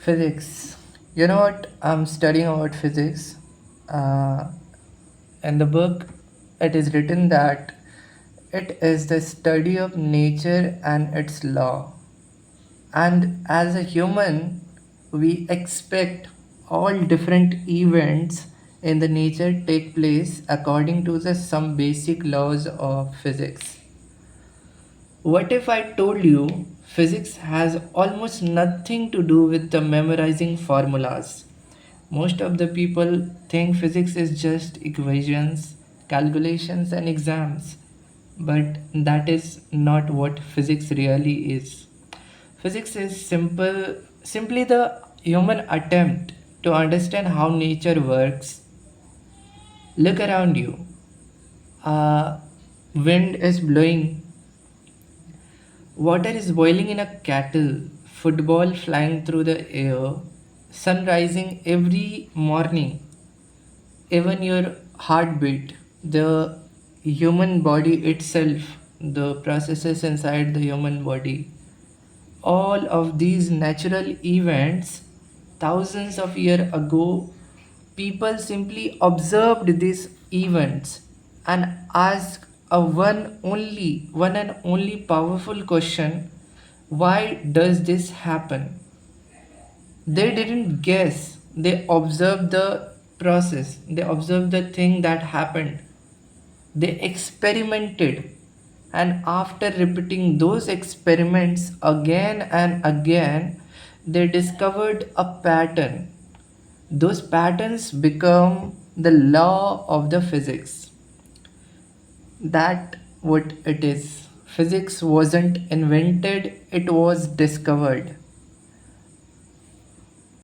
Physics. You know what? I'm studying about physics. Uh, in the book, it is written that it is the study of nature and its law. And as a human, we expect all different events in the nature take place according to the some basic laws of physics. What if I told you physics has almost nothing to do with the memorizing formulas? Most of the people think physics is just equations, calculations, and exams. But that is not what physics really is. Physics is simply the human attempt to understand how nature works. Look around you. Wind is blowing, water is boiling in a kettle, football flying through the air, sun rising every morning, even your heartbeat, the human body itself, the processes inside the human body. All of these natural events, thousands of years ago, people simply observed these events and asked a one and only powerful question: why does this happen? They didn't guess, they observed the process, they observed the thing that happened, they experimented, and after repeating those experiments again and again, they discovered a pattern. Those patterns become the law of the physics. That what it is. Physics wasn't invented, it was discovered.